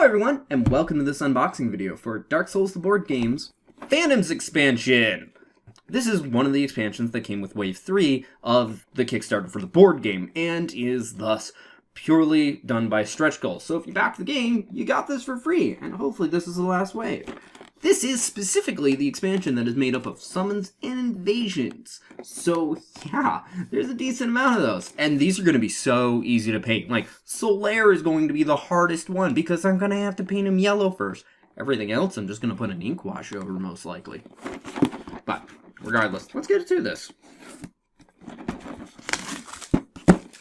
everyone, and welcome to this unboxing video for Dark Souls the Board Games Phantoms expansion! This is one of the expansions that came with Wave 3 of the Kickstarter for the board game, and is thus purely done by stretch goals. So if you back the game, you got this for free, and hopefully this is the last wave. This is specifically the expansion that is made up of summons and invasions. So yeah, there's a decent amount of those. And these are going to be so easy to paint. Like, Solaire is going to be the hardest one because I'm going to have to paint him yellow first. Everything else I'm just going to put an ink wash over most likely. But regardless, let's get to this.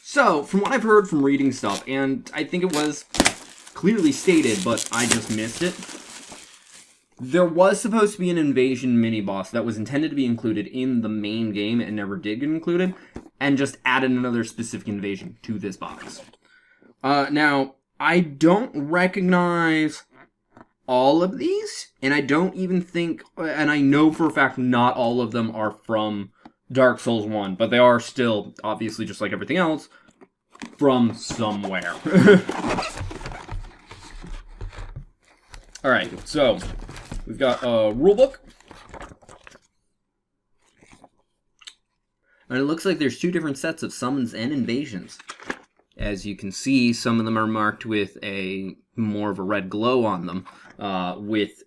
So, from what I've heard from reading stuff, and I think it was clearly stated, but I just missed it, there was supposed to be an invasion mini-boss that was intended to be included in the main game and never did get included, and just added another specific invasion to this box. Now, I don't recognize all of these, and I don't even think, and I know for a fact not all of them are from Dark Souls 1, but they are still, obviously just like everything else, from somewhere. Alright, so we've got a rulebook. And it looks like there's two different sets of summons and invasions. As you can see, some of them are marked with more of a red glow on them, with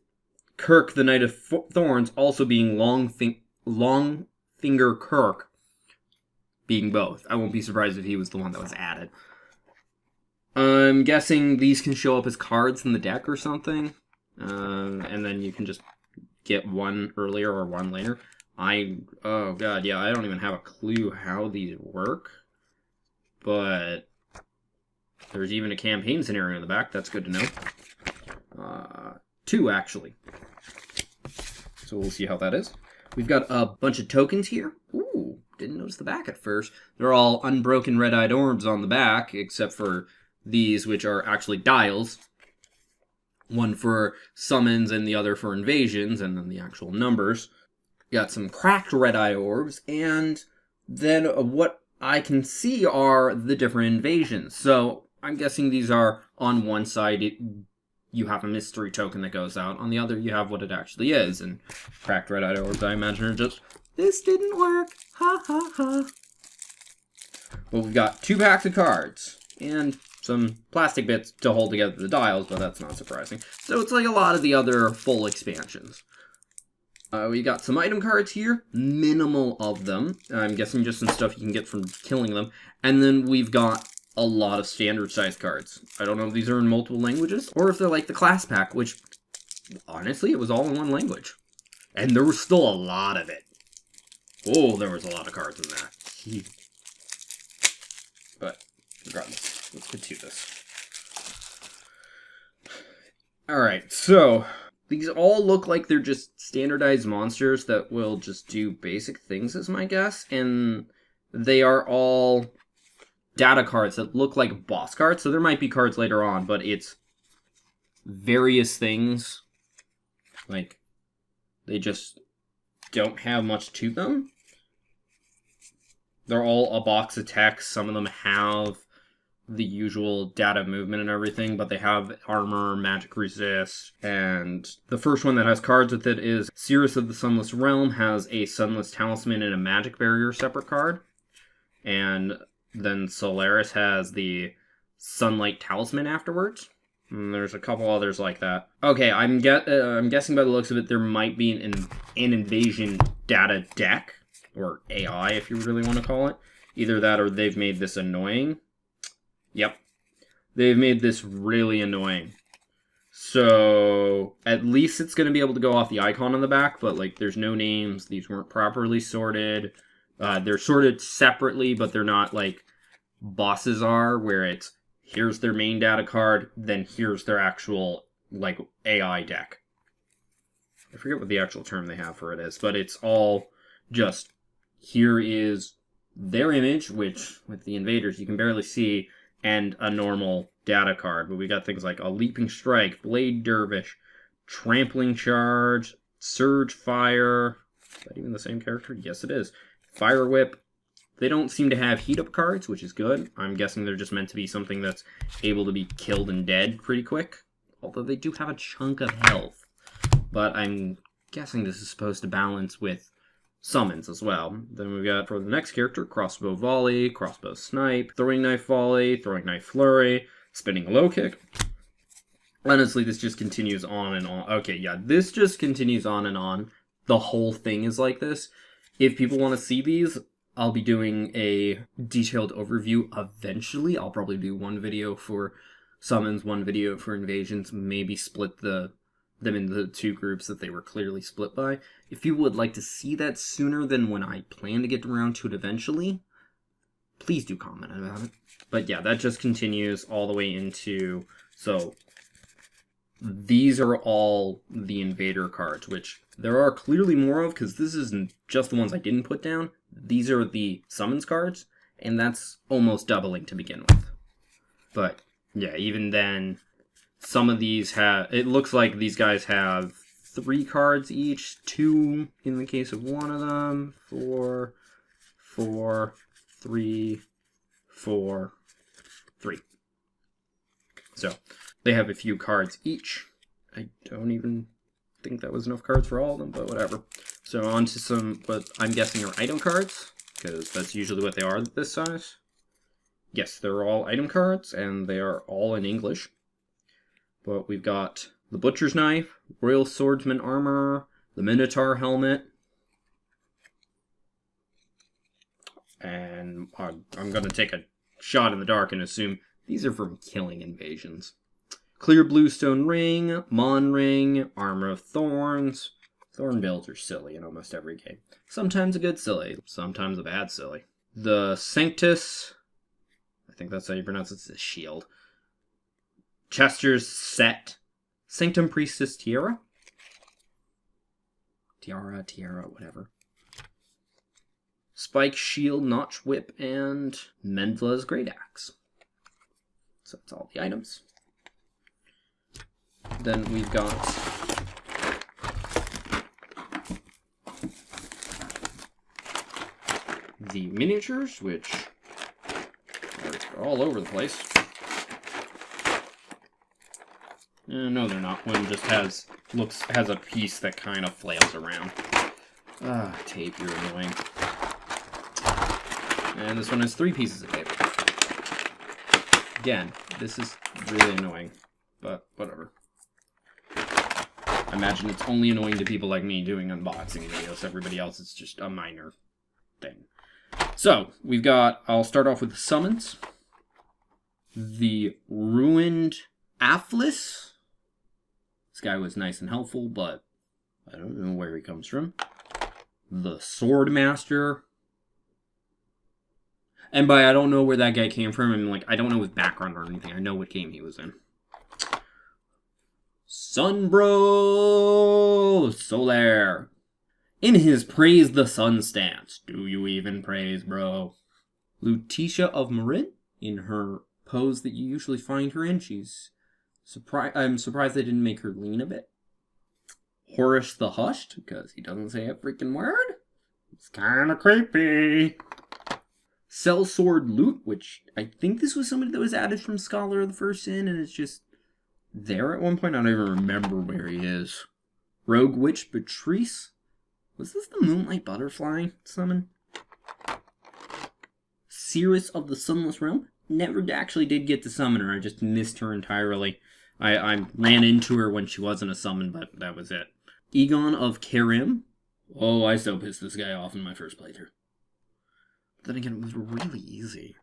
Kirk, the Knight of Thorns, also being Longfinger Kirk, being both. I won't be surprised if he was the one that was added. I'm guessing these can show up as cards in the deck or something. And then you can just get one earlier or one later. Oh god, yeah, I don't even have a clue how these work. But there's even a campaign scenario in the back. That's good to know. Two, actually. So we'll see how that is. We've got a bunch of tokens here. Ooh, didn't notice the back at first. They're all unbroken red-eyed orbs on the back, except for these, which are actually dials. One for summons and the other for invasions, and then the actual numbers. Got some cracked red-eye orbs, and then what I can see are the different invasions. So I'm guessing these are on one side, you have a mystery token that goes out. On the other, you have what it actually is. And cracked red-eyed orbs, I imagine, are just, this didn't work, ha ha ha. Well, we've got 2 packs of cards, and some plastic bits to hold together the dials, but that's not surprising. So it's like a lot of the other full expansions. We got some item cards here, minimal of them. I'm guessing just some stuff you can get from killing them. And then we've got a lot of standard size cards. I don't know if these are in multiple languages, or if they're like the class pack, which, honestly, it was all in one language. And there was still a lot of it. Oh, there was a lot of cards in that. But, regardless, let's get to this. Alright, so these all look like they're just standardized monsters that will just do basic things, is my guess. And they are all data cards that look like boss cards. So there might be cards later on, but it's various things. Like, they just don't have much to them. They're all a box of text. Some of them have the usual data movement and everything, but they have armor, magic resist, and the first one that has cards with it is Cirrus of the Sunless Realm has a Sunless Talisman and a Magic Barrier separate card, and then Solaris has the Sunlight Talisman afterwards. And there's a couple others like that. Okay, I'm guessing by the looks of it there might be an invasion data deck, or AI if you really want to call it. Either that or they've made this annoying. Yep. They've made this really annoying. So, at least it's going to be able to go off the icon on the back, but, like, there's no names. These weren't properly sorted. They're sorted separately, but they're not, like, bosses are, where it's, here's their main data card, then here's their actual, like, AI deck. I forget what the actual term they have for it is, but it's all just, here is their image, which, with the invaders, you can barely see, and a normal data card. But we got things like a Leaping Strike, Blade Dervish, Trampling Charge, Surge Fire. Is that even the same character? Yes, it is. Fire Whip. They don't seem to have heat up cards, which is good. I'm guessing they're just meant to be something that's able to be killed and dead pretty quick. although they do have a chunk of health. But I'm guessing this is supposed to balance with summons as well. Then we've got, for the next character, crossbow volley, crossbow snipe, throwing knife volley, throwing knife flurry, spinning a low kick. Honestly, this just continues on and on. Okay, yeah, this just continues on and on. The whole thing is like this. If people want to see these, I'll be doing a detailed overview eventually. I'll probably do one video for summons, one video for invasions, maybe split them into the two groups that they were clearly split by. If you would like to see that sooner than when I plan to get around to it eventually, please do comment about it. But yeah, that just continues all the way into... So, these are all the Invader cards, which there are clearly more of, because this isn't just the ones I didn't put down. These are the summons cards, and that's almost doubling to begin with. But, yeah, even then, some of these have... It looks like these guys have 3 cards each, 2 in the case of one of them, 4, 4, 3, 4, 3. So, they have a few cards each. I don't even think that was enough cards for all of them, but whatever. So on to some, what I'm guessing are item cards, because that's usually what they are this size. Yes, they're all item cards, and they are all in English. But we've got the Butcher's Knife, Royal Swordsman Armor, the Minotaur Helmet, and I'm going to take a shot in the dark and assume these are from killing invasions. Clear Bluestone Ring, Mon Ring, Armor of Thorns. Thorn builds are silly in almost every game. Sometimes a good silly, sometimes a bad silly. The Sanctus, I think that's how you pronounce it, it's a shield. Chester's Set. Sanctum Priestess Tiara. Tiara, whatever. Spike Shield, Notch Whip, and Mendla's Great Axe. So that's all the items. Then we've got the miniatures, which are all over the place. No, they're not. One just has a piece that kind of flails around. Tape, you're annoying. And this one has 3 pieces of tape. Again, this is really annoying, but whatever. I imagine it's only annoying to people like me doing unboxing videos. Everybody else, it's just a minor thing. So, we've got, I'll start off with the summons. The Ruined Aphlis. This guy was nice and helpful, but I don't know where he comes from. The Swordmaster. And by I don't know where that guy came from, I mean, like, I don't know his background or anything. I know what game he was in. Sunbro Solaire. In his Praise the Sun stance. Do you even praise, bro? Lutetia of Marin. In her pose that you usually find her in. I'm surprised they didn't make her lean a bit. Horus the Hushed, because he doesn't say a freaking word. It's kind of creepy. Sellsword Loot, which I think this was somebody that was added from Scholar of the First Sin, and it's just there at one point. I don't even remember where he is. Rogue Witch Patrice. Was this the Moonlight Butterfly summon? Cirrus of the Sunless Realm. Never actually did get to summon her. I just missed her entirely. I ran into her when she wasn't a summon, but that was it. Egon of Kerim. Oh, I so pissed this guy off in my first playthrough. Then again, it was really easy.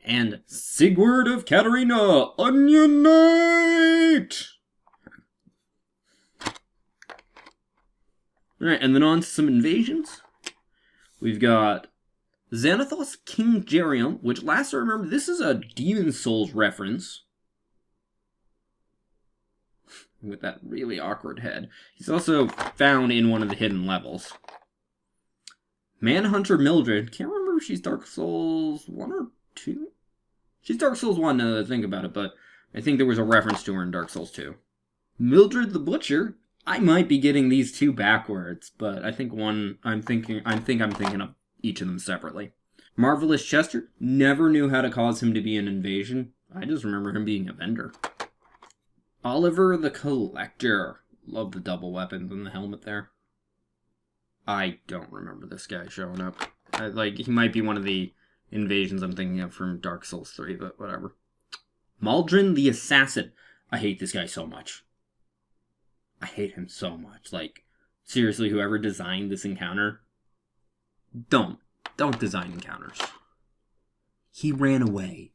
And Sigurd of Katarina, Onion Knight! Alright, and then on to some invasions. We've got Xanathos King Gerium, which last I remember, this is a Demon Souls reference. With that really awkward head. He's also found in one of the hidden levels. Manhunter Mildred. Can't remember if she's Dark Souls 1 or 2? She's Dark Souls 1 now that I think about it, but I think there was a reference to her in Dark Souls 2. Mildred the Butcher. I might be getting these two backwards, but I think I'm thinking of each of them separately. Marvelous Chester. Never knew how to cause him to be an invasion. I just remember him being a vendor. Oliver the Collector. Love the double weapons and the helmet there. I don't remember this guy showing up. He might be one of the invasions I'm thinking of from Dark Souls 3, but whatever. Maldrin the Assassin. I hate this guy so much. I hate him so much. Seriously, whoever designed this encounter, don't design encounters. He ran away.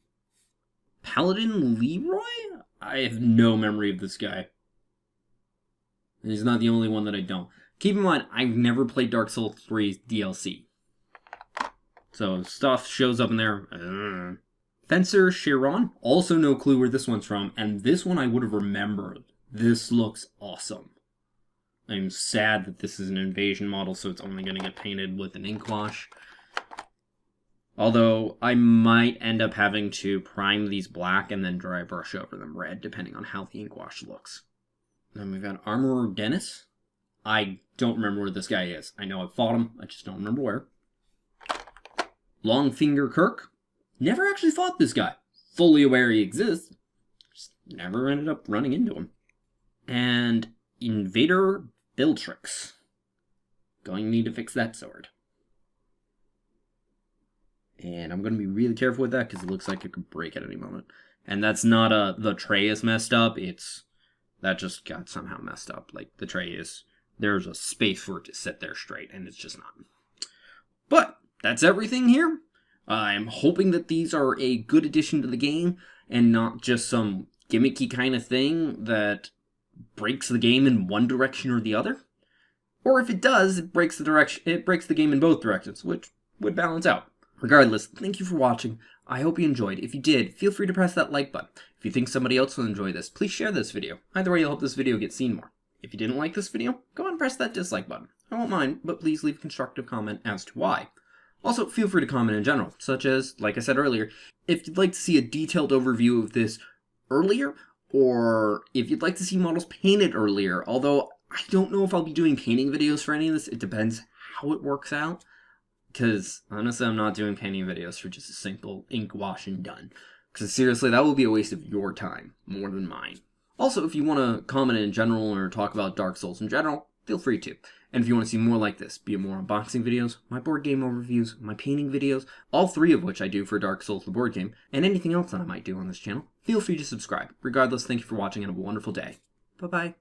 Paladin Leroy? I have no memory of this guy. And he's not the only one that I don't. Keep in mind, I've never played Dark Souls 3's DLC. So stuff shows up in there. Fencer Chiron. Also no clue where this one's from. And this one I would have remembered. This looks awesome. I'm sad that this is an invasion model, so it's only going to get painted with an ink wash. Although, I might end up having to prime these black and then dry brush over them red, depending on how the ink wash looks. Then we've got Armorer Dennis. I don't remember where this guy is. I know I've fought him, I just don't remember where. Longfinger Kirk. Never actually fought this guy. Fully aware he exists. Just never ended up running into him. And Invader Biltrix. Going to need to fix that sword. And I'm going to be really careful with that because it looks like it could break at any moment. And that's not the tray is messed up. That just got somehow messed up. The tray is, there's a space for it to sit there straight, and it's just not. But that's everything here. I'm hoping that these are a good addition to the game and not just some gimmicky kind of thing that breaks the game in one direction or the other. Or if it does, it breaks the game in both directions, which would balance out. Regardless, thank you for watching. I hope you enjoyed. If you did, feel free to press that like button. If you think somebody else will enjoy this, please share this video. Either way, you'll help this video get seen more. If you didn't like this video, go ahead and press that dislike button. I won't mind, but please leave a constructive comment as to why. Also, feel free to comment in general, such as, like I said earlier, if you'd like to see a detailed overview of this earlier, or if you'd like to see models painted earlier, although I don't know if I'll be doing painting videos for any of this. It depends how it works out. Because, honestly, I'm not doing painting videos for just a simple ink wash and done. Because, seriously, that will be a waste of your time, more than mine. Also, if you want to comment in general or talk about Dark Souls in general, feel free to. And if you want to see more like this, be it more unboxing videos, my board game overviews, my painting videos, all three of which I do for Dark Souls the board game, and anything else that I might do on this channel, feel free to subscribe. Regardless, thank you for watching and have a wonderful day. Bye-bye.